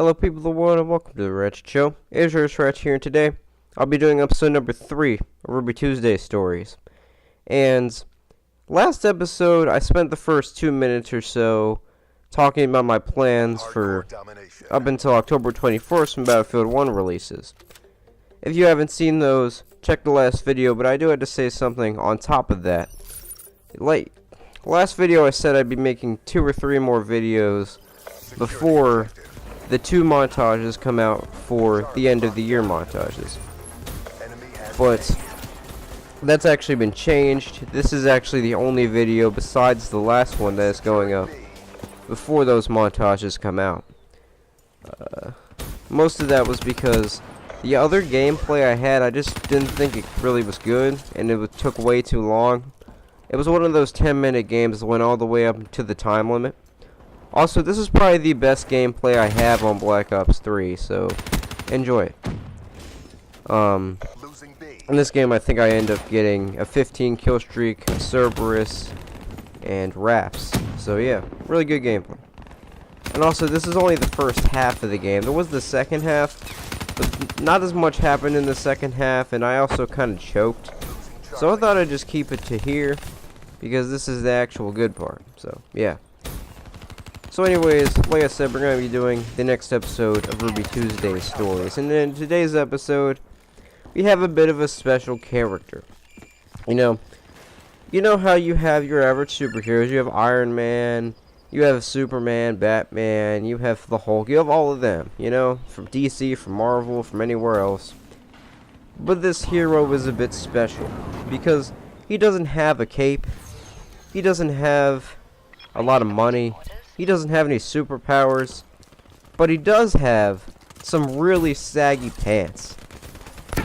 Hello people of the world and welcome to the Ratchet Show. It is yours Ratchet here, and today I'll be doing episode number 3 of Ruby Tuesday stories. And last episode I spent the first 2 minutes or so talking about my plans for up until October 24th when Battlefield 1 releases. If you haven't seen those, check the last video, but I do have to say something on top of that. Like, last video I said I'd be making 2 or 3 more videos before the 2 montages come out for the end of the year montages. But that's actually been changed. This is actually the only video besides the last one that is going up before those montages come out. Most of that was because the other gameplay I had, I just didn't think it really was good, and it took way too long. It was one of those 10-minute games that went all the way up to the time limit. Also, this is probably the best gameplay I have on Black Ops 3, so enjoy it. In this game, I think I end up getting a 15 kill streak, Cerberus, and Raps. So yeah, really good gameplay. And also, this is only the first half of the game. There was the second half, but not as much happened in the second half, and I also kind of choked. So I thought I'd just keep it to here, because this is the actual good part. So yeah. So anyways, like I said, we're going to be doing the next episode of Ruby Tuesday stories. And in today's episode, we have a bit of a special character. You know how you have your average superheroes. You have Iron Man, you have Superman, Batman, you have the Hulk, you have all of them, from DC, from Marvel, from anywhere else. But this hero is a bit special, because he doesn't have a cape, he doesn't have a lot of money, he doesn't have any superpowers, but he does have some really saggy pants.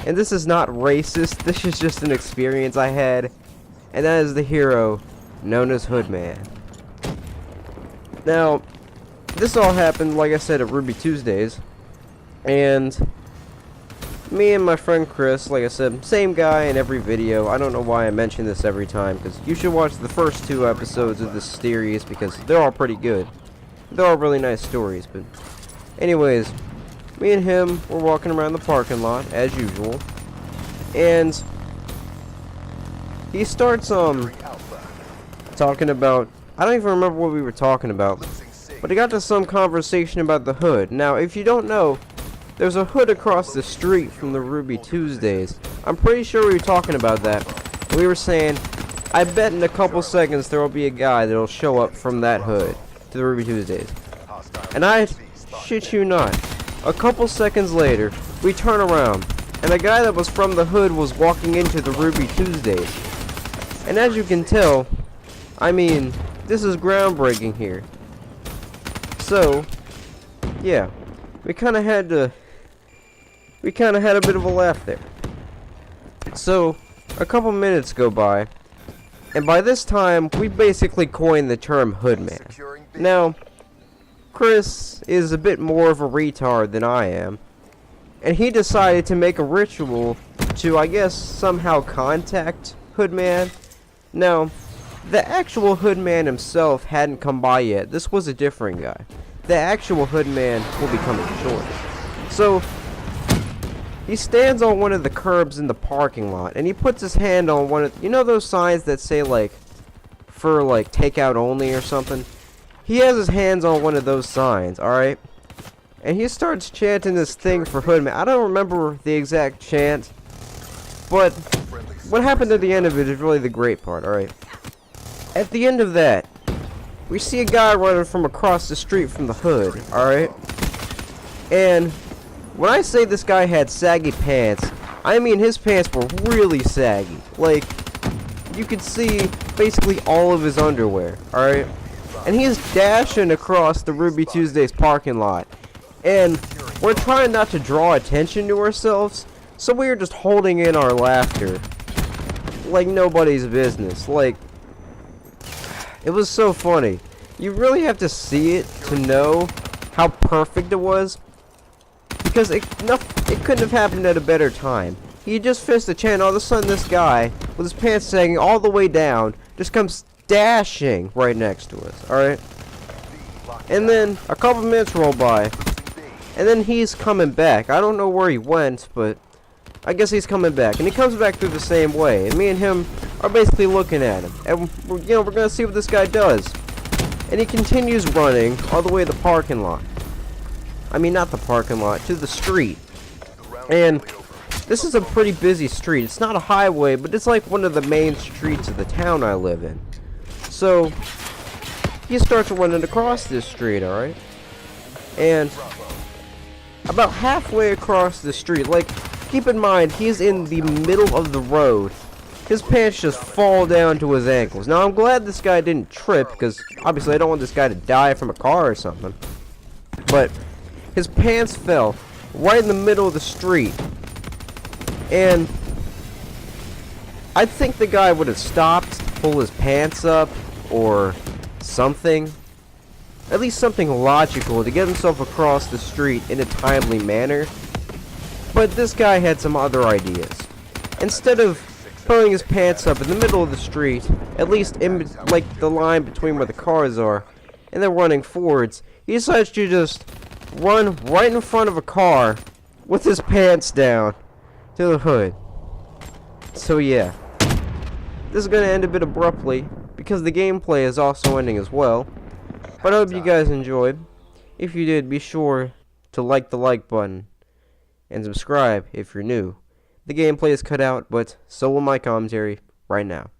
And this is not racist, this is just an experience I had, and that is the hero known as Hoodman. Now, this all happened, like I said, at Ruby Tuesdays, and me and my friend Chris, like I said, same guy in every video. I don't know why I mention this every time, because you should watch the first 2 episodes of this series, because they're all pretty good. They're all really nice stories, but anyways, me and him were walking around the parking lot, as usual, and he starts, talking about, I don't even remember what we were talking about, but he got to some conversation about the hood. Now, if you don't know, there's a hood across the street from the Ruby Tuesdays. I'm pretty sure we were talking about that. We were saying, I bet in a couple seconds there will be a guy that will show up from that hood to the Ruby Tuesdays. And I shit you not, a couple seconds later, we turn around, and a guy that was from the hood was walking into the Ruby Tuesdays. And as you can tell, I mean, this is groundbreaking here. So, yeah, we kind of had a bit of a laugh there. So, a couple minutes go by, and by this time, we basically coined the term Hoodman. Now, Chris is a bit more of a retard than I am, and he decided to make a ritual to, I guess, somehow contact Hoodman. Now, the actual Hoodman himself hadn't come by yet. This was a different guy. The actual Hoodman will be coming shortly. So, he stands on one of the curbs in the parking lot, and he puts his hand on one of, those signs that say, for, takeout only or something? He has his hands on one of those signs, alright? And he starts chanting this thing for Hoodman. I don't remember the exact chant, but what happened at the end of it is really the great part, alright? At the end of that, we see a guy running from across the street from the hood, alright? And when I say this guy had saggy pants, I mean his pants were really saggy. Like, you could see basically all of his underwear, alright? And he's dashing across the Ruby Tuesdays parking lot. And we're trying not to draw attention to ourselves, so we're just holding in our laughter like nobody's business. Like, it was so funny. You really have to see it to know how perfect it was, because it couldn't have happened at a better time. He just finished the chant, all of a sudden this guy, with his pants sagging all the way down, just comes dashing right next to us, alright? And then, a couple minutes roll by, And then he's coming back. I don't know where he went, but I guess he's coming back. And he comes back through the same way. And me and him are basically looking at him. And, we're going to see what this guy does. And he continues running all the way to the parking lot. I mean, not the parking lot, to the street. And this is a pretty busy street. It's not a highway, but it's like one of the main streets of the town I live in. So, he starts running across this street, alright? And about halfway across the street, like, keep in mind, he's in the middle of the road. His pants just fall down to his ankles. Now, I'm glad this guy didn't trip, because obviously I don't want this guy to die from a car or something. But his pants fell right in the middle of the street. And I think the guy would have stopped to pull his pants up or something. At least something logical to get himself across the street in a timely manner. But this guy had some other ideas. Instead of pulling his pants up in the middle of the street, at least in like the line between where the cars are, and then running forwards, he decides to just run right in front of a car with his pants down to the hood. So yeah, this is going to end a bit abruptly because the gameplay is also ending as well. But I hope you guys enjoyed. If you did, be sure to like the like button and subscribe if you're new. The gameplay is cut out, but so will my commentary right now.